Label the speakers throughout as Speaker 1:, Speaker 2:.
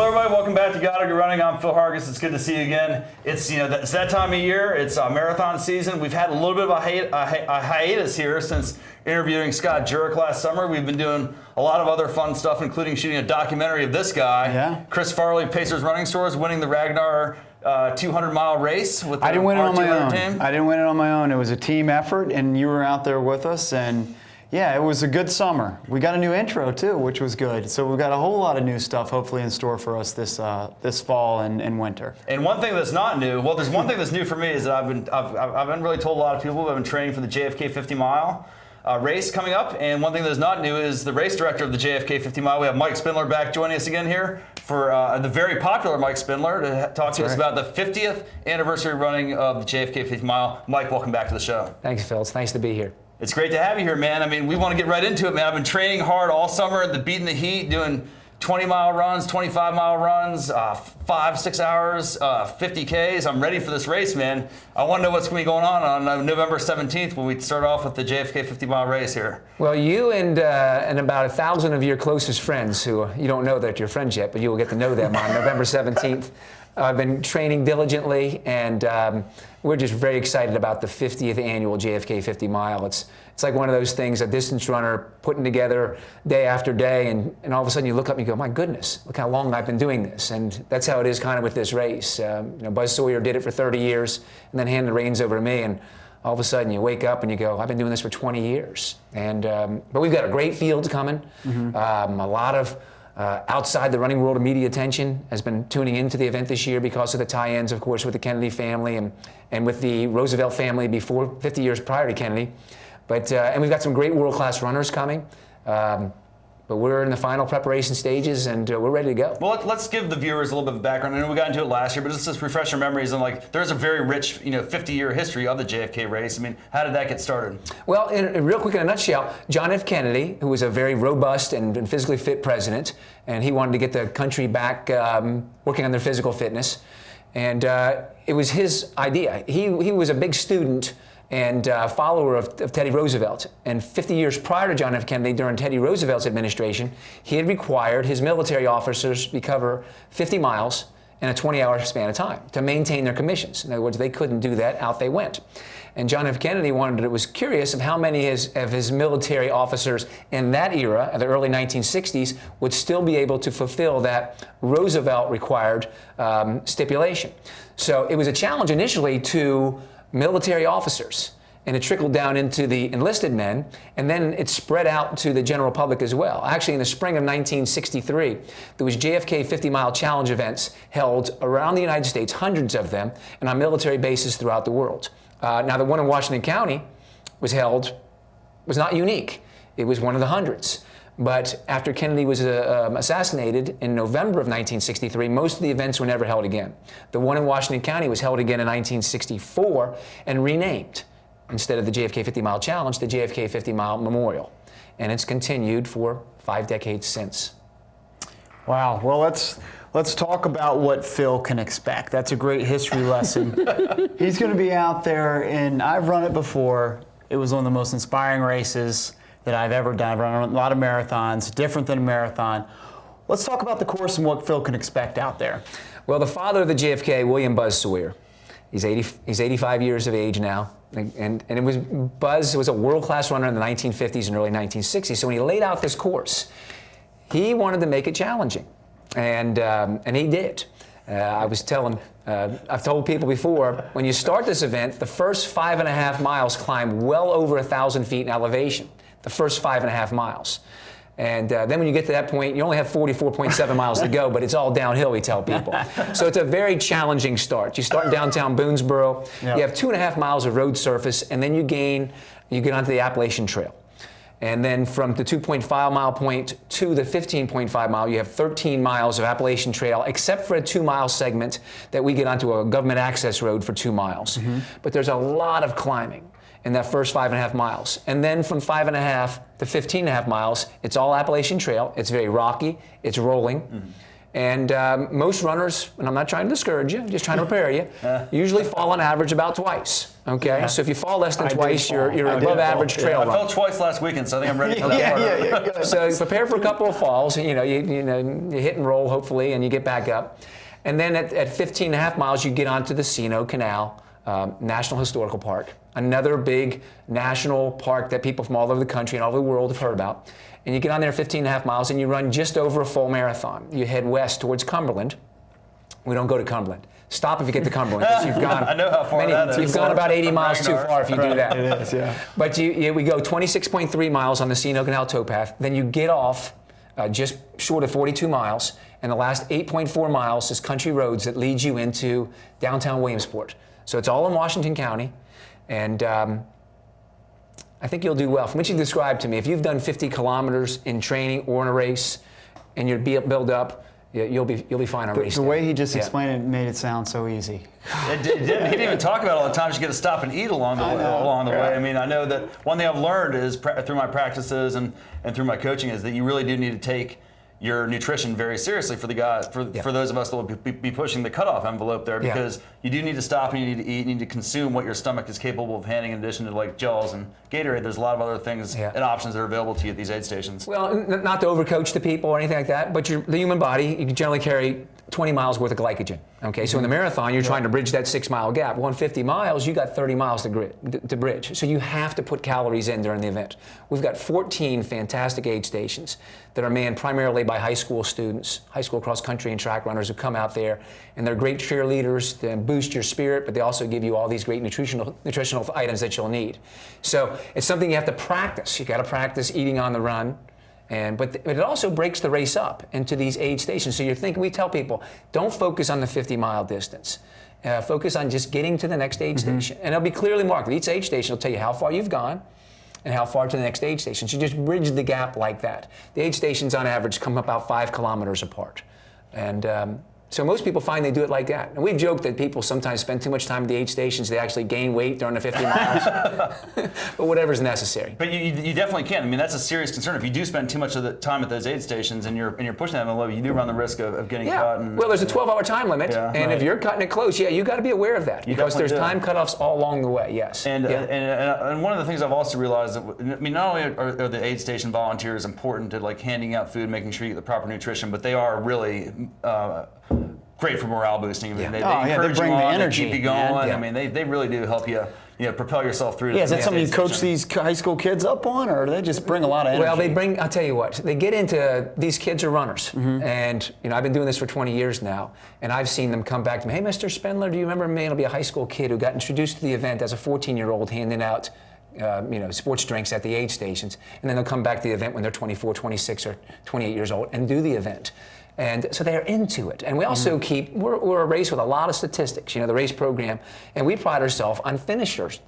Speaker 1: everybody. Welcome back to Gotta Go Running. I'm PHargis. It's good to see you again. It's it's that time of year. It's marathon season. We've had a little bit of a hiatus here since interviewing Scott Jurek last summer. We've been doing a lot of other fun stuff, including shooting a documentary of this guy, Chris Farley, Pacers Running Stores, winning the Ragnar 200-mile race with the
Speaker 2: I didn't win it on my own.
Speaker 1: team.
Speaker 2: I didn't win it on my own. It was a team effort, and you were out there with us, and yeah, it was a good summer. We got a new intro too, which was good. So we've got a whole lot of new stuff hopefully in store for us this fall and winter.
Speaker 1: And one thing that's not new, well, there's one thing that's new for me is that I've been really told a lot of people, but I've been training for the JFK 50-mile race coming up. And one thing that's not new is the race director of the JFK 50-mile. We have Mike Spindler back joining us again here for the very popular Mike Spindler to talk to us about the 50th anniversary running of the JFK 50-mile. Mike, welcome back to the show.
Speaker 3: Thanks, Phil. It's nice to be here.
Speaker 1: It's great to have you here, man. I mean, we want to get right into it, man. I've been training hard all summer, beating the heat, doing 20-mile runs, 25-mile runs, 5-6 hours, 50 Ks. I'm ready for this race, man. I want to know what's going to be going on November 17th when we start off with the JFK 50-mile race here.
Speaker 3: Well, you and about 1,000 of your closest friends, who you don't know that you're friends yet, but you will get to know them on November 17th. I've been training diligently, and we're just very excited about the 50th annual JFK 50 mile. It's like one of those things, a distance runner putting together day after day, and all of a sudden you look up and you go, my goodness, look how long I've been doing this. And that's how it is kind of with this race. Buzz Sawyer did it for 30 years and then handed the reins over to me, and all of a sudden you wake up and you go, I've been doing this for 20 years. And but we've got a great field coming, a lot of outside the running world of media attention has been tuning into the event this year because of the tie-ins, of course, with the Kennedy family and with the Roosevelt family before 50 years prior to Kennedy. But and we've got some great world-class runners coming. But we're in the final preparation stages, and we're ready to go.
Speaker 1: Well, let's give the viewers a little bit of background. I know we got into it last year, but just refresh our memories. And there's a very rich, 50-year history of the JFK race. I mean, how did that get started?
Speaker 3: Well, real quick, in a nutshell, John F. Kennedy, who was a very robust and physically fit president, and he wanted to get the country back working on their physical fitness, and it was his idea. He was a big student and follower of Teddy Roosevelt. And 50 years prior to John F. Kennedy, during Teddy Roosevelt's administration, he had required his military officers to cover 50 miles in a 20-hour span of time to maintain their commissions. In other words, they couldn't do that, out they went. And John F. Kennedy was curious of how many of his military officers in that era, the early 1960s, would still be able to fulfill that Roosevelt-required stipulation. So it was a challenge initially to military officers, and it trickled down into the enlisted men, and then it spread out to the general public as well. Actually, in the spring of 1963, there was JFK 50-mile challenge events held around the United States, hundreds of them, and on military bases throughout the world. Now, the one in Washington County was not unique. It was one of the hundreds. But after Kennedy was assassinated in November of 1963, most of the events were never held again. The one in Washington County was held again in 1964 and renamed, instead of the JFK 50-mile challenge, the JFK 50-mile memorial. And it's continued for 5 decades since.
Speaker 2: Wow. Well, let's talk about what Phil can expect. That's a great history lesson. He's going to be out there, and I've run it before. It was one of the most inspiring races that I've ever done. I've run a lot of marathons, different than a marathon. Let's talk about the course and what Phil can expect out there.
Speaker 3: Well, the father of the JFK, William Buzz Sawyer, he's 85 years of age now, and Buzz was a world-class runner in the 1950s and early 1960s. So when he laid out this course, he wanted to make it challenging, and he did. I've told people before, when you start this event, the first 5.5 miles climb well over 1,000 feet in elevation. The first 5.5 miles. And then when you get to that point, you only have 44.7 miles to go, but it's all downhill, we tell people. So it's a very challenging start. You start in downtown Boonesboro, you have 2.5 miles of road surface, and then you get onto the Appalachian Trail. And then from the 2.5 mile point to the 15.5 mile, you have 13 miles of Appalachian Trail, except for a 2-mile segment that we get onto a government access road for 2 miles. But there's a lot of climbing in that first 5.5 miles. And then from 5.5 to 15.5 miles, it's all Appalachian Trail. It's very rocky, it's rolling. And most runners, and I'm not trying to discourage you, I'm just trying to prepare you, usually fall on average about twice. Okay, so if you fall less than twice, you're above average trail runner.
Speaker 1: I fell twice last weekend, so I think I'm ready for that part.
Speaker 3: So prepare for a couple of falls. You hit and roll hopefully, and you get back up. And then at 15 and a half miles, you get onto the Sino Canal National Historical Park, another big national park that people from all over the country and all over the world have heard about. And you get on there 15 and a half miles, and you run just over a full marathon. You head west towards Cumberland. We don't go to Cumberland. Stop if you get to Cumberland, because you've gone.
Speaker 1: I know how far that is.
Speaker 3: You've gone about 80 miles too far if you do that.
Speaker 2: It is, yeah.
Speaker 3: But we go 26.3 miles on the Sino Canal towpath. Then you get off just short of 42 miles, and the last 8.4 miles is country roads that leads you into downtown Williamsport. So it's all in Washington County, and I think you'll do well. From what you described to me, if you've done 50 kilometers in training or in a race, and you're built up, you'll be fine on race day.
Speaker 2: The way he just explained it made it sound so easy.
Speaker 1: He didn't even talk about all the times you get to stop and eat along the way. I mean, I know that one thing I've learned is through my practices and through my coaching is that you really do need to take your nutrition very seriously for the guys, for those of us that will be pushing the cutoff envelope there, because you do need to stop and you need to eat, you need to consume what your stomach is capable of handling in addition to like gels and Gatorade. There's a lot of other things and options that are available to you at these aid stations.
Speaker 3: Well, not to overcoach the people or anything like that, but the human body, you can generally carry 20 miles worth of glycogen. Okay, so in the marathon, you're trying to bridge that 6-mile gap. 150 miles, you got 30 miles to bridge. So you have to put calories in during the event. We've got 14 fantastic aid stations that are manned primarily by high school students, high school cross country and track runners who come out there, and they're great cheerleaders to boost your spirit, but they also give you all these great nutritional items that you'll need. So it's something you have to practice. You got to practice eating on the run. But it also breaks the race up into these aid stations. So we tell people, don't focus on the 50-mile distance. Focus on just getting to the next aid station. And it'll be clearly marked. Each aid station will tell you how far you've gone and how far to the next aid station. So just bridge the gap like that. The aid stations on average come about 5 kilometers apart. And so most people find they do it like that. And we've joked that people sometimes spend too much time at the aid stations. They actually gain weight during the 50 miles. But whatever's necessary.
Speaker 1: But you definitely can. I mean, that's a serious concern. If you do spend too much of the time at those aid stations and you're pushing that envelope, you do run the risk of getting caught.
Speaker 3: Well, there's a 12-hour time limit. And if you're cutting it close, you got to be aware of that. Because there's time cutoffs all along the way, yes.
Speaker 1: And one of the things I've also realized, I mean, not only are the aid station volunteers important to like handing out food, making sure you get the proper nutrition, but they are really great for morale boosting. I mean, they encourage
Speaker 2: they bring
Speaker 1: you on,
Speaker 2: the energy.
Speaker 1: they keep you going. I mean, they really do help you, propel yourself through.
Speaker 2: Is that something you coach these high school kids up on, or do they just bring a lot of energy?
Speaker 3: Well, I'll tell you what, they get into, these kids are runners. And, I've been doing this for 20 years now, and I've seen them come back to me, hey, Mr. Spindler, do you remember me? It'll be a high school kid who got introduced to the event as a 14-year-old handing out sports drinks at the aid stations. And then they'll come back to the event when they're 24, 26, or 28 years old and do the event. And so they're into it. And we also we're a race with a lot of statistics, the race program, and we pride ourselves on finishers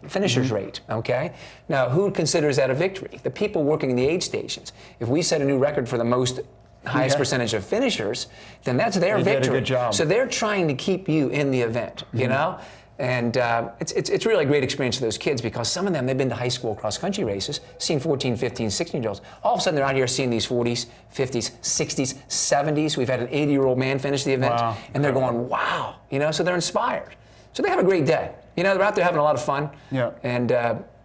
Speaker 3: rate, okay? Now, who considers that a victory? The people working in the aid stations. If we set a new record for the highest percentage of finishers, then that's their victory.
Speaker 2: Did a good job.
Speaker 3: So they're trying to keep you in the event, you know? And it's really a great experience for those kids, because some of them, they've been to high school cross-country races, seen 14, 15, 16-year-olds. All of a sudden, they're out here seeing these 40s, 50s, 60s, 70s. We've had an 80-year-old man finish the event, and they're going, wow, so they're inspired. So they have a great day. They're out there having a lot of fun, and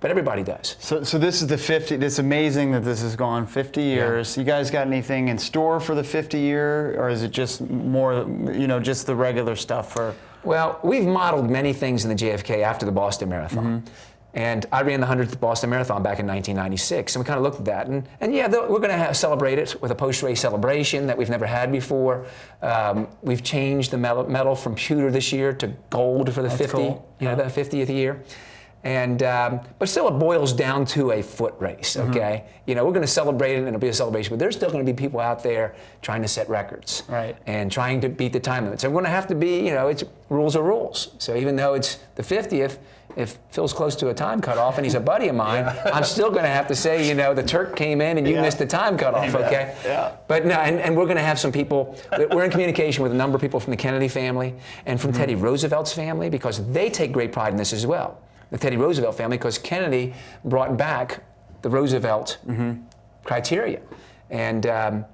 Speaker 3: but everybody does.
Speaker 2: So this is the 50, it's amazing that this has gone 50 years. You guys got anything in store for the 50-year, or is it just more, just the regular stuff for...
Speaker 3: Well, we've modeled many things in the JFK after the Boston Marathon. And I ran the 100th Boston Marathon back in 1996, and we kind of looked at that. And we're going to celebrate it with a post-race celebration that we've never had before. We've changed the medal from pewter this year to gold for the 50, the 50th year. And but still, it boils down to a foot race, okay? We're going to celebrate it, and it'll be a celebration, but there's still going to be people out there trying to set records, and trying to beat the time limits. So we're going to have to be, it's rules are rules. So even though it's the 50th, if Phil's close to a time cutoff and he's a buddy of mine, I'm still going to have to say, the Turk came in and you missed the time cutoff, okay? But no, and we're going to have some people. We're in communication with a number of people from the Kennedy family and from Teddy Roosevelt's family, because they take great pride in this as well. The Teddy Roosevelt family, because Kennedy brought back the Roosevelt criteria. And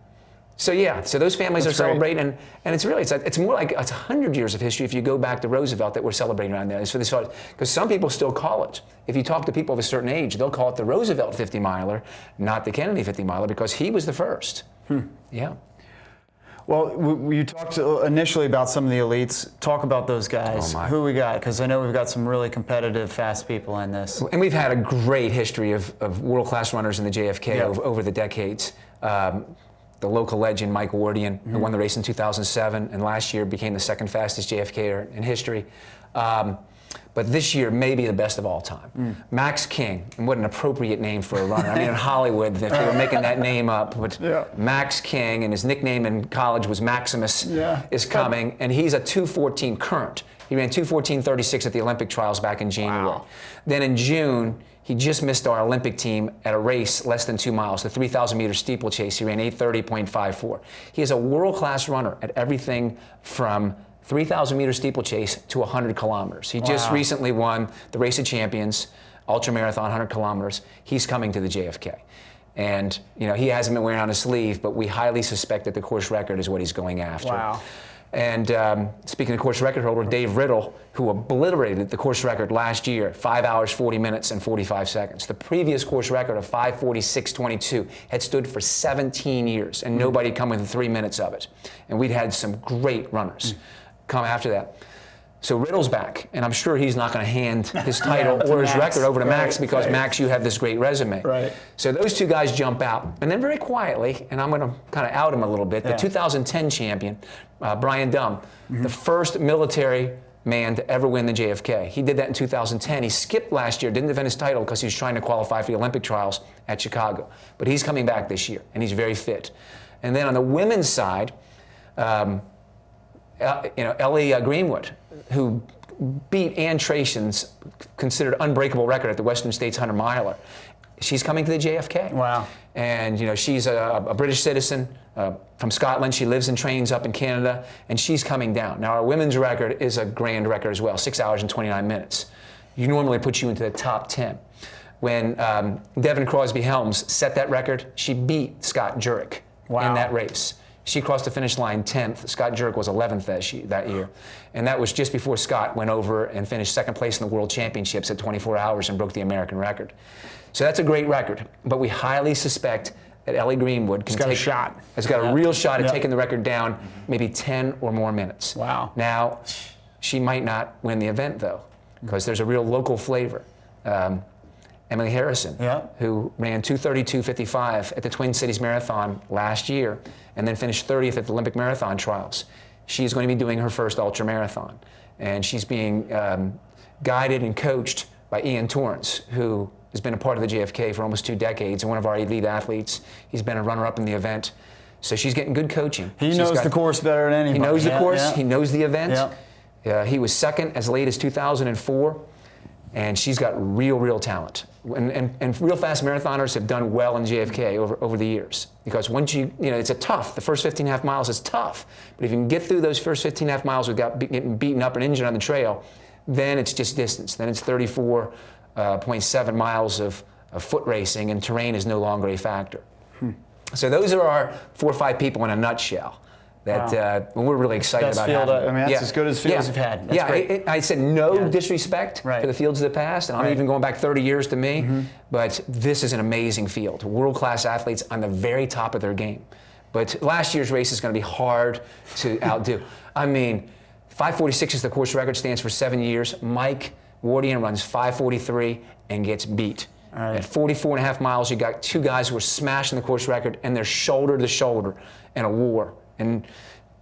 Speaker 3: So yeah, so those families
Speaker 2: That's
Speaker 3: are
Speaker 2: great.
Speaker 3: celebrating, and it's really, it's more like it's 100 years of history if you go back to Roosevelt that we're celebrating around there. It's for this, because some people still call it. If you talk to people of a certain age, they'll call it the Roosevelt 50 miler, not the Kennedy 50 miler, because he was the first. Yeah.
Speaker 2: Well, you talked initially about some of the elites. Talk about those guys.
Speaker 3: Oh, my.
Speaker 2: Who we got? Because I know we've got some really competitive, fast people in this.
Speaker 3: And we've had a great history of world-class runners in the JFK
Speaker 2: Yeah.
Speaker 3: over the decades. The local legend, Mike Wardian, who won the race in 2007, and last year became the second fastest JFKer in history. But this year may be the best of all time. Max King, and what an appropriate name for a runner. I mean, in Hollywood, if they were making that name up, but
Speaker 2: Yeah.
Speaker 3: Max King, and his nickname in college was Maximus, is coming, and he's a 2:14 current. He ran 2:14:36 at the Olympic trials back in January.
Speaker 2: Wow.
Speaker 3: Then in June, he just missed our Olympic team at a race less than 2 miles, the 3,000-meter steeplechase. He ran 8:30.54. He is a world-class runner at everything from 3,000-meter steeplechase to 100 kilometers. He just
Speaker 2: Wow.
Speaker 3: recently won the Race of Champions, ultramarathon, 100 kilometers. He's coming to the JFK. And, you know, he hasn't been wearing on his sleeve, but we highly suspect that the course record is what he's going after.
Speaker 2: Wow.
Speaker 3: And speaking of course record holder, Dave Riddle, who obliterated the course record last year, 5 hours, 40 minutes, and 45 seconds. The previous course record of 5:46:22 had stood for 17 years, and nobody had come within 3 minutes of it. And we'd had some great runners come after that. So Riddle's back, and I'm sure he's not going to hand his title
Speaker 2: to
Speaker 3: or his
Speaker 2: Max.
Speaker 3: record over to Max
Speaker 2: Right,
Speaker 3: because
Speaker 2: right.
Speaker 3: Max, you have this great resume.
Speaker 2: Right.
Speaker 3: So those two guys jump out, and then very quietly, and I'm going to kind of out him a little bit, the
Speaker 2: Yeah.
Speaker 3: 2010 champion, Brian Dumb, the first military man to ever win the JFK. He did that in 2010. He skipped last year, didn't defend his title because he was trying to qualify for the Olympic trials at Chicago. But he's coming back this year, and he's very fit. And then on the women's side, Ellie Greenwood, who beat Ann Tracen's considered unbreakable record at the Western States 100 miler. She's coming to the JFK.
Speaker 2: Wow.
Speaker 3: And you know, she's a British citizen from Scotland. She lives and trains up in Canada, and she's coming down. Now, our women's record is a grand record as well, 6 hours and 29 minutes. You normally put you into the top 10. When Devin Crosby Helms set that record, she beat Scott Jurek in that race. She crossed the finish line 10th. Scott Jurek was 11th that year. And that was just before Scott went over and finished second place in the World Championships at 24 hours and broke the American record. So that's a great record. But we highly suspect that Ellie Greenwood has got a real shot at taking the record down maybe 10 or more minutes.
Speaker 2: Wow.
Speaker 3: Now, she might not win the event, though, because there's a real local flavor. Emily Harrison, who ran 2:32:55 at the Twin Cities Marathon last year and then finished 30th at the Olympic Marathon Trials. She's going to be doing her first ultramarathon. And she's being guided and coached by Ian Torrance, who has been a part of the JFK for almost 2 decades and one of our elite athletes. He's been a runner-up in the event. So she's getting good coaching.
Speaker 2: He knows the course better than anybody.
Speaker 3: He knows the course. He knows the event.
Speaker 2: Yeah.
Speaker 3: He was second as late as 2004. And she's got real talent. And real fast marathoners have done well in JFK over the years. Because once it's the first 15.5 miles is tough. But if you can get through those first 15.5 miles without getting beaten up and injured on the trail, then it's just distance. Then it's 34.7 miles of foot racing, and terrain is no longer a factor. So those are our 4 or 5 people in a nutshell. That we're really excited
Speaker 2: Best
Speaker 3: about
Speaker 2: field,
Speaker 3: having.
Speaker 2: I mean, that's as good as field as you've had. That's great.
Speaker 3: I said no disrespect to the fields of the past, and I'm even going back 30 years to me, but this is an amazing field. World-class athletes on the very top of their game. But last year's race is going to be hard to outdo. I mean, 5:46 is the course record, stands for 7 years. Mike Wardian runs 5:43 and gets beat. At 44.5 miles, you got 2 guys who are smashing the course record, and they're shoulder to shoulder in a war. And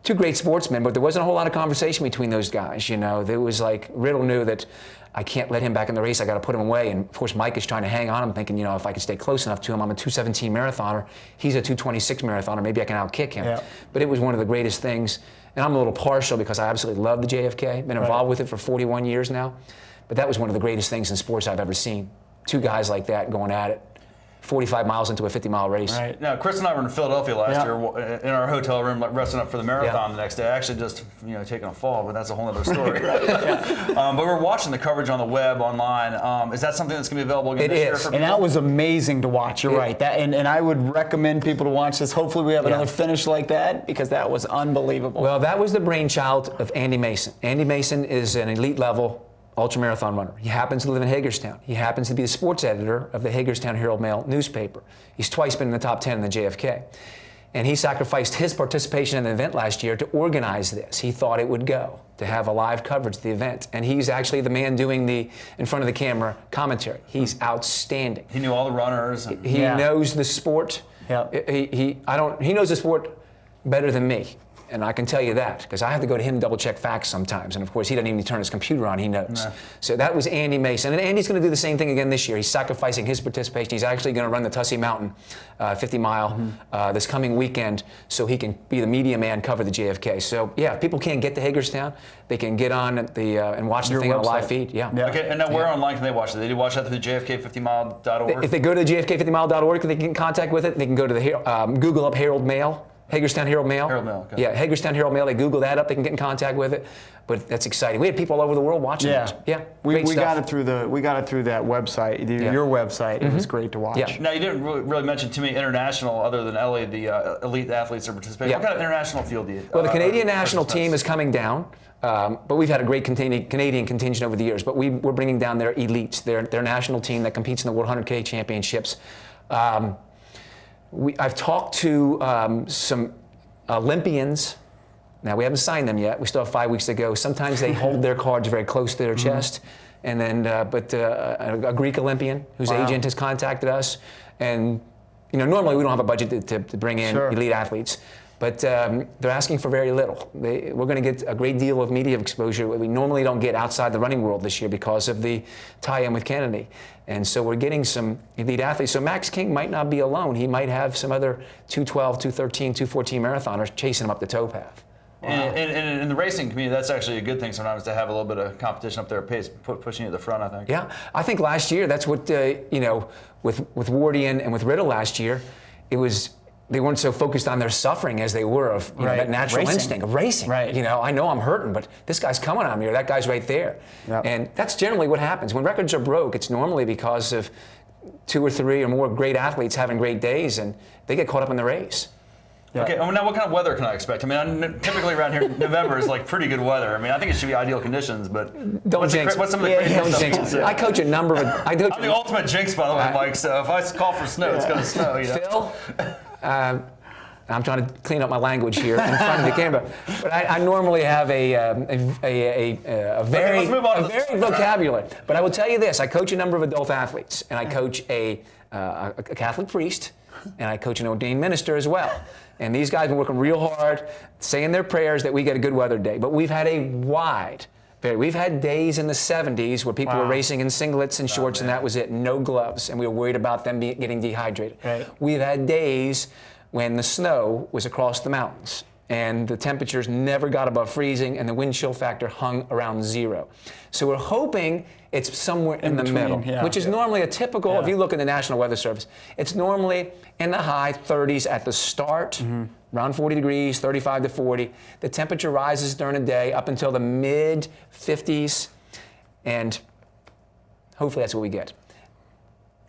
Speaker 3: 2 great sportsmen, but there wasn't a whole lot of conversation between those guys. You know, there was like Riddle knew that I can't let him back in the race. I got to put him away. And of course, Mike is trying to hang on him, thinking, you know, if I can stay close enough to him, I'm a 2:17 marathoner. He's a 2:26 marathoner. Maybe I can outkick him.
Speaker 2: Yeah.
Speaker 3: But it was one of the greatest things. And I'm a little partial because I absolutely love the JFK. Been involved with it for 41 years now. But that was one of the greatest things in sports I've ever seen. 2 guys like that going at it. 45 miles into a 50-mile race.
Speaker 2: Right.
Speaker 1: Now, Chris and I were in Philadelphia last
Speaker 2: Yeah.
Speaker 1: year in our hotel room, like, resting up for the marathon the next day. Actually, just taking a fall, but that's a whole other story. But we're watching the coverage on the web, online. Is that something that's going to be available again this year?
Speaker 3: Is.
Speaker 1: For
Speaker 2: And that was amazing to watch. You're right. That and I would recommend people to watch this. Hopefully, we have another finish like that because that was unbelievable.
Speaker 3: Well, that was the brainchild of Andy Mason. Andy Mason is an elite level ultramarathon runner. He happens to live in Hagerstown. He happens to be the sports editor of the Hagerstown Herald-Mail newspaper. He's twice been in the top 10 in the JFK. And he sacrificed his participation in the event last year to organize this. He thought it would go, to have a live coverage of the event. And he's actually the man doing the, in front of the camera, commentary. He's outstanding.
Speaker 1: He knew all the runners. And
Speaker 3: He knows the sport.
Speaker 2: Yep.
Speaker 3: He knows the sport better than me. And I can tell you that, because I have to go to him and double check facts sometimes. And of course, he doesn't even turn his computer on, he knows.
Speaker 1: Nah.
Speaker 3: So that was Andy Mason. And Andy's going to do the same thing again this year. He's sacrificing his participation. He's actually going to run the Tussey Mountain 50-mile this coming weekend so he can be the media man, cover the JFK. So yeah, if people can't get to Hagerstown, they can get on at the and watch the thing on a live feed. Yeah.
Speaker 1: Okay, and now where online can they watch it? They do watch that through JFK50mile.org?
Speaker 3: If they go to the JFK50mile.org, they can get in contact with it. They can go to the Google up Herald Mail. Hagerstown Herald-Mail.
Speaker 1: Herald-Mail, okay.
Speaker 3: Yeah, Hagerstown Herald-Mail. They Google that up. They can get in contact with it. But that's exciting. We had people all over the world watching it. Yeah,
Speaker 2: we
Speaker 3: great
Speaker 2: got
Speaker 3: stuff.
Speaker 2: it through that website, your website. It was great to watch.
Speaker 3: Yeah.
Speaker 1: Now, you didn't really mention to me international, other than LA, the elite athletes are participating.
Speaker 3: Yeah.
Speaker 1: What kind of international field do you?
Speaker 3: Well, the Canadian national team is coming down, but we've had a great Canadian contingent over the years. But we're bringing down their elites, their national team that competes in the World 100K Championships. I've talked to some Olympians. Now, we haven't signed them yet. We still have 5 weeks to go. Sometimes they hold their cards very close to their chest. And then, a Greek Olympian whose agent has contacted us. And, normally we don't have a budget to bring in elite athletes. But they're asking for very little. We're going to get a great deal of media exposure that we normally don't get outside the running world this year because of the tie-in with Kennedy. And so we're getting some elite athletes. So Max King might not be alone. He might have some other 212, 213, 214 marathoners chasing him up the towpath.
Speaker 1: Wow. And in the racing community, that's actually a good thing sometimes to have a little bit of competition up there at pace, pushing you at the front, I think.
Speaker 3: Yeah, I think last year, that's what, with Wardian and with Riddle last year, they weren't so focused on their suffering as they were of that natural instinct of racing.
Speaker 2: Right.
Speaker 3: I know I'm hurting, but this guy's coming on me, or that guy's right there.
Speaker 2: Yep.
Speaker 3: And that's generally what happens. When records are broke, it's normally because of 2 or 3 or more great athletes having great days, and they get caught up in the race.
Speaker 2: Yeah.
Speaker 1: Okay, now what kind of weather can I expect? I mean, typically around here, November is like pretty good weather. I mean, I think it should be ideal conditions, but
Speaker 3: Don't jinx.
Speaker 1: what's some of the crazy
Speaker 3: Don't
Speaker 1: stuff?
Speaker 3: jinx. I coach a number of.
Speaker 1: I'm the ultimate jinx, by the way, Mike. So if I call for snow, it's going to snow.
Speaker 3: Phil, I'm trying to clean up my language here in front of the camera, but I normally have a very vocabulary. But I will tell you this: I coach a number of adult athletes, and I coach a Catholic priest, and I coach an ordained minister as well. And these guys have been working real hard, saying their prayers that we get a good weather day. But we've had we've had days in the 70s where people were racing in singlets and shorts, and that was it, no gloves, and we were worried about them getting dehydrated.
Speaker 2: Right.
Speaker 3: We've had days when the snow was across the mountains, and the temperatures never got above freezing, and the wind chill factor hung around 0. So we're hoping it's somewhere in the middle, which is normally a typical, if you look at the National Weather Service, it's normally in the high 30s at the start, around 40 degrees, 35 to 40. The temperature rises during the day up until the mid 50s, and hopefully that's what we get.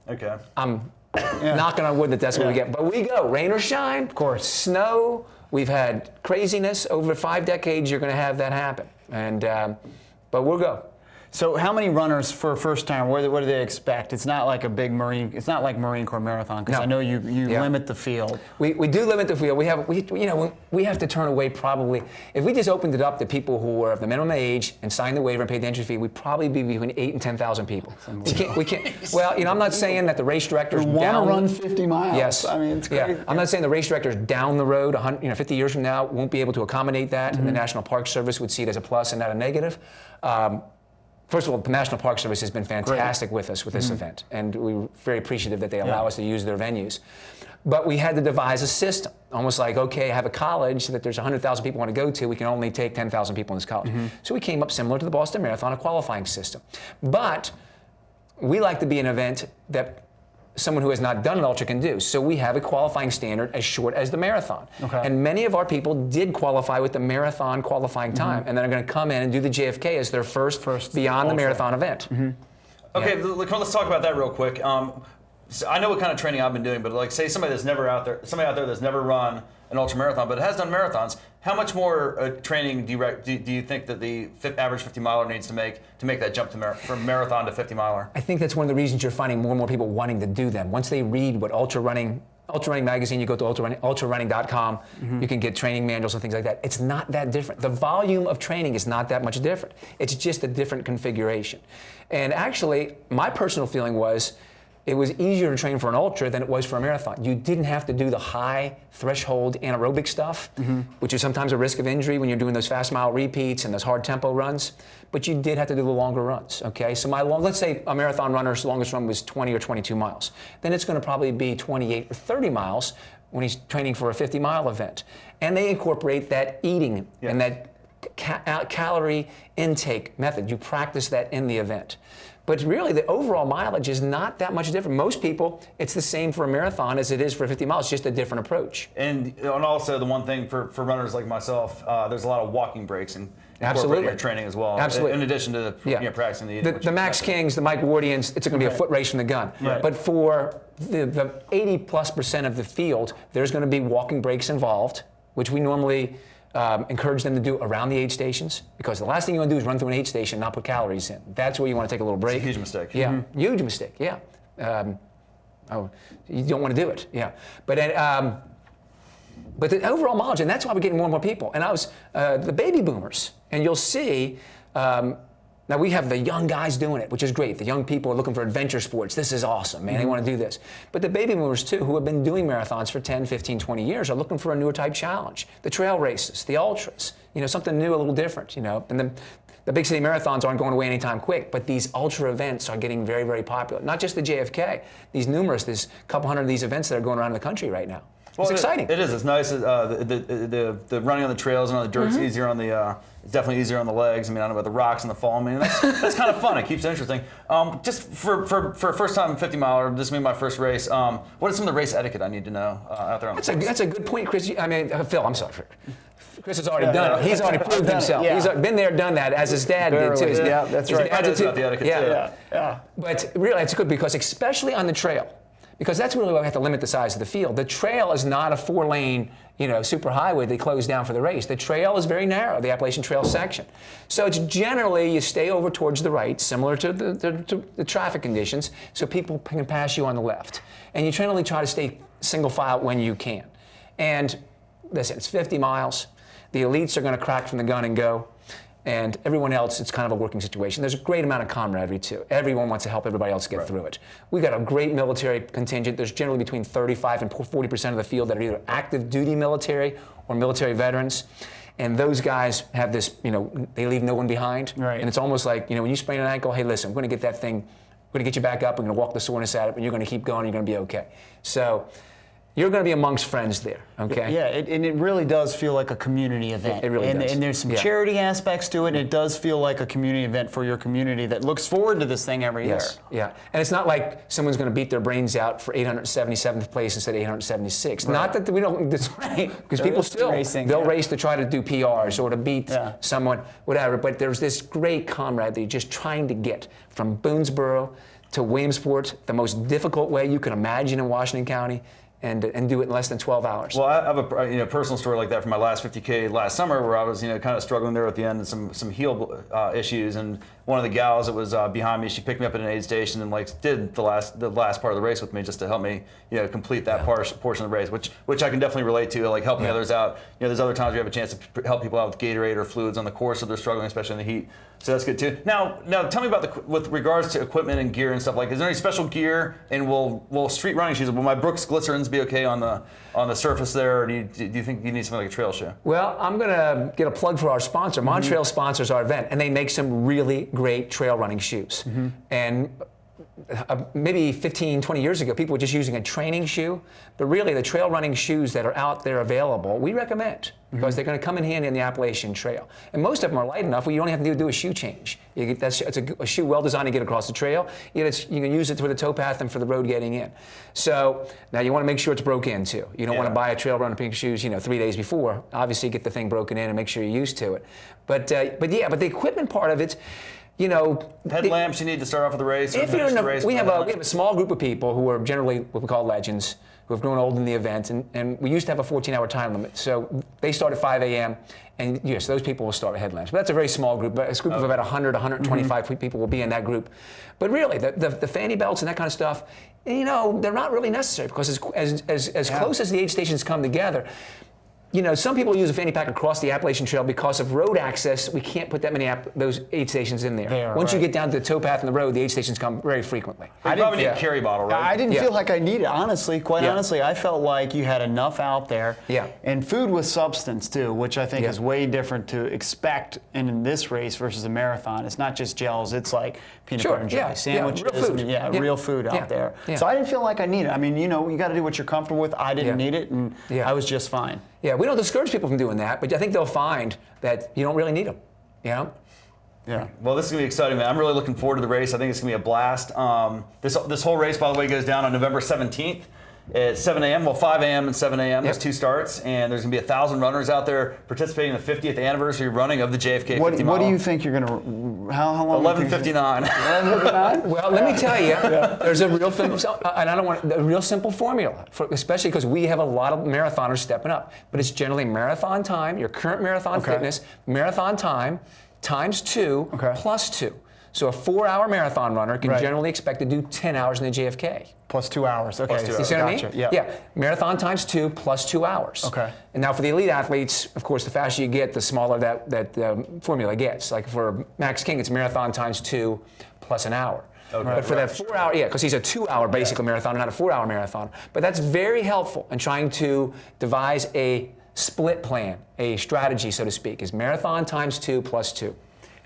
Speaker 1: Okay.
Speaker 3: I'm knocking on wood that that's what we get. But we go, rain or shine, of course, snow. We've had craziness. Over 5 decades, you're going to have that happen. And but we'll go.
Speaker 2: So how many runners for a first time? What do they expect? It's not like a big Marine. It's not like Marine Corps marathon because I know you limit the field.
Speaker 3: We do limit the field. We have to turn away probably, if we just opened it up to people who were of the minimum age and signed the waiver and paid the entry fee, we'd probably be between 8,000 and 10,000 people. We can't. Well, I'm not saying that the race directors
Speaker 2: want to run 50 miles.
Speaker 3: Yes.
Speaker 2: I mean, it's crazy.
Speaker 3: Yeah. I'm not saying the race directors down the road, 50 years from now, won't be able to accommodate that, and the National Park Service would see it as a plus and not a negative. First of all, the National Park Service has been fantastic with us with this event, and we're very appreciative that they allow us to use their venues. But we had to devise a system, almost like, okay, I have a college that there's 100,000 people want to go to, we can only take 10,000 people in this college. So we came up similar to the Boston Marathon, a qualifying system. But we like to be an event that someone who has not done an ultra can do. So we have a qualifying standard as short as the marathon.
Speaker 2: Okay.
Speaker 3: And many of our people did qualify with the marathon qualifying time, and then are going to come in and do the JFK as their first beyond the marathon event.
Speaker 1: Okay, let's talk about that real quick. So I know what kind of training I've been doing, but like say somebody out there that's never run an ultra marathon, but has done marathons. How much more training do you think that the average 50 miler needs to make that jump from marathon to 50 miler?
Speaker 3: I think that's one of the reasons you're finding more and more people wanting to do them. Once they read what Ultra Running magazine, you go to ultrarunning.com, you can get training manuals and things like that. It's not that different. The volume of training is not that much different. It's just a different configuration. And actually, my personal feeling was it was easier to train for an ultra than it was for a marathon. You didn't have to do the high threshold anaerobic stuff, which is sometimes a risk of injury when you're doing those fast mile repeats and those hard tempo runs, but you did have to do the longer runs, okay? So let's say a marathon runner's longest run was 20 or 22 miles. Then it's gonna probably be 28 or 30 miles when he's training for a 50-mile event. And they incorporate that eating and that calorie intake method. You practice that in the event. But really, the overall mileage is not that much different. Most people, it's the same for a marathon as it is for 50 miles, just a different approach.
Speaker 1: And also the one thing for runners like myself, there's a lot of walking breaks and
Speaker 3: Absolutely.
Speaker 1: Your training as well.
Speaker 3: Absolutely.
Speaker 1: In addition to practicing the eating.
Speaker 3: The Max Kings, the Mike Wardians, it's going to be a foot race from the gun.
Speaker 1: Right.
Speaker 3: But for the 80+% of the field, there's going to be walking breaks involved, which we normally encourage them to do around the aid stations, because the last thing you want to do is run through an aid station and not put calories in. That's where you want to take a little break.
Speaker 1: It's a huge mistake.
Speaker 3: Yeah, huge mistake, yeah. You don't want to do it, yeah. But the overall mileage, and that's why we're getting more and more people. And the baby boomers, and you'll see, now we have the young guys doing it, which is great. The young people are looking for adventure sports. This is awesome, man. They want to do this. But the baby boomers too, who have been doing marathons for 10, 15, 20 years, are looking for a newer type challenge. The trail races, the ultras, something new, a little different, And the big city marathons aren't going away anytime quick, but these ultra events are getting very, very popular. Not just the JFK, there's a couple hundred of these events that are going around the country right now. It's exciting.
Speaker 1: It is. It's nice. The running on the trails and on the dirt's easier on the. It's definitely easier on the legs. I mean, I don't know about the rocks and the fall. I mean, that's kind of fun. It keeps it interesting. Just for a first time 50 miler, this will be my first race. What is some of the race etiquette I need to know out there on the course?
Speaker 3: That's a good point, Chris. I mean, Phil. I'm sorry. Chris has already done it. He's already proved himself.
Speaker 2: Yeah.
Speaker 3: He's been there, done that, as his dad did too.
Speaker 2: Yeah, that's right.
Speaker 1: That is about the etiquette too.
Speaker 2: Yeah.
Speaker 3: But really, it's good because especially on the trail, because that's really why we have to limit the size of the field. The trail is not a 4-lane, super highway they close down for the race. The trail is very narrow, the Appalachian Trail section. So it's generally you stay over towards the right, similar to the traffic conditions, so people can pass you on the left. And you generally try to stay single file when you can. And listen, it's 50 miles. The elites are going to crack from the gun and go. And everyone else, it's kind of a working situation. There's a great amount of camaraderie, too. Everyone wants to help everybody else get through it. We've got a great military contingent. There's generally between 35 and 40% of the field that are either active duty military or military veterans. And those guys have this, they leave no one behind.
Speaker 2: Right.
Speaker 3: And it's almost like, when you sprain an ankle, hey, listen, we're going to get that thing, we're going to get you back up, we're going to walk the soreness out of it, and you're going to keep going, you're going to be okay. So you're going to be amongst friends there, okay?
Speaker 2: Yeah, and it really does feel like a community event.
Speaker 3: It really does.
Speaker 2: And there's some charity aspects to it, and it does feel like a community event for your community that looks forward to this thing every year.
Speaker 3: Yeah. And it's not like someone's going to beat their brains out for 877th place instead of 876. Right. Not that we don't, because people still, they'll race to try to do PRs or to beat someone, whatever, but there's this great camaraderie just trying to get from Boonesboro to Williamsport, the most difficult way you can imagine in Washington County, and do it in less than 12 hours.
Speaker 1: Well, I have a personal story like that from my last 50K last summer, where I was kind of struggling there at the end and some heel issues, and one of the gals that was behind me, she picked me up at an aid station and did the last part of the race with me just to help me complete that portion of the race, which I can definitely relate to, helping others out. There's other times we have a chance to help people out with Gatorade or fluids on the course if they're struggling, especially in the heat. So that's good too. Now tell me about with regards to equipment and gear and stuff is there any special gear, and will street running shoes, will my Brooks Glycerins be okay on the surface there, or do you think you need something like a trail shoe?
Speaker 3: Well, I'm going to get a plug for our sponsor. Montrail sponsors our event, and they make some really great trail running shoes. And maybe 15, 20 years ago, people were just using a training shoe, but really the trail running shoes that are out there available, we recommend because they're going to come in handy in the Appalachian Trail. And most of them are light enough where you don't have to do a shoe change. It's a shoe well designed to get across the trail, yet you can use it for the towpath and for the road getting in. So now you want to make sure it's broke in too. You don't want to buy a trail running pink shoes, 3 days before. Obviously get the thing broken in and make sure you're used to it. But the equipment part of it,
Speaker 1: headlamps you need to start off with the race.
Speaker 3: If you're in a, we have a small group of people who are generally what we call legends, who have grown old in the event, and we used to have a 14-hour time limit. So they start at 5 a.m. and yes, those people will start with headlamps. But that's a very small group. But a group of about 100, 125 people will be in that group. But really, the fanny belts and that kind of stuff, they're not really necessary because as close as the aid stations come together. Some people use a fanny pack across the Appalachian Trail because of road access. We can't put that many those aid stations in there. Once you get down to the towpath and the road, the aid stations come very frequently.
Speaker 1: I probably need a carry bottle, right?
Speaker 2: I didn't feel like I needed it, honestly. Quite honestly, I felt like you had enough out there.
Speaker 3: Yeah.
Speaker 2: And food with substance, too, which I think is way different to expect in this race versus a marathon. It's not just gels. It's like peanut butter and jelly sandwiches.
Speaker 3: Real food.
Speaker 2: Real food out there. So I didn't feel like I needed it. I mean, you got to do what you're comfortable with. I didn't need it, and I was just fine.
Speaker 3: Yeah, we don't discourage people from doing that, but I think they'll find that you don't really need them. Yeah.
Speaker 1: Well, this is going to be exciting, man. I'm really looking forward to the race. I think it's going to be a blast. This whole race, by the way, goes down on November 17th at 7 a.m. Well, 5 a.m. and 7 a.m. There's 2 starts, and there's going to be 1,000 runners out there participating in the 50th anniversary running of the JFK 50 mile.
Speaker 2: What do you think you're going to? How long?
Speaker 1: 11:59.
Speaker 2: 11:59.
Speaker 3: Well, let me tell you, there's a real simple formula, especially because we have a lot of marathoners stepping up. But it's generally marathon time, your current marathon fitness, marathon time times 2 plus 2. So a 4-hour marathon runner can generally expect to do 10 hours in the JFK.
Speaker 2: Plus 2 hours. Okay.
Speaker 3: You see what I mean? Yeah. Marathon times 2 plus 2 hours.
Speaker 2: Okay.
Speaker 3: And now for the elite athletes, of course, the faster you get, the smaller that formula gets. Like for Max King, it's marathon times 2 plus an hour. Okay. But for that 4-hour, because he's a 2-hour basically marathon, not a 4-hour marathon. But that's very helpful in trying to devise a split plan, a strategy, so to speak, is marathon times 2 plus 2.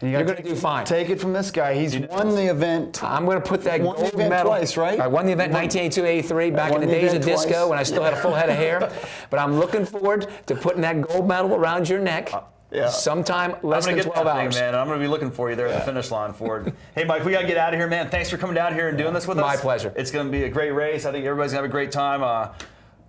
Speaker 3: And you're going to do fine.
Speaker 2: Take it from this guy. He's won the event.
Speaker 3: I'm going to put that gold medal
Speaker 2: twice, right?
Speaker 3: I won the event 1982, 83, back in the days of disco when I still had a full head of hair. But I'm looking forward to putting that gold medal around your neck. Sometime less than 12 hours.
Speaker 1: Man, I'm going to be looking for you there at the finish line for it. Hey, Mike, we got to get out of here, man. Thanks for coming down here and doing this with us.
Speaker 3: My pleasure.
Speaker 1: It's going to be a great race. I think everybody's going to have a great time.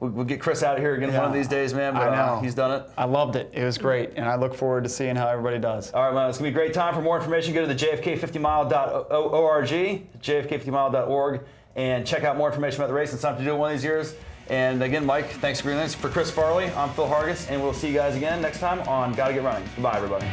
Speaker 1: We'll get Chris out of here again one of these days, man. But
Speaker 2: I know.
Speaker 1: He's done it.
Speaker 2: I loved it. It was great, and I look forward to seeing how everybody does.
Speaker 1: All right, man. It's going to be a great time. For more information, go to the JFK50mile.org, JFK50mile.org, and check out more information about the race and sign up to do it one of these years. And again, Mike, thanks for being with us. For Chris Farley, I'm Phil Hargis, and we'll see you guys again next time on Gotta Get Running. Goodbye, everybody.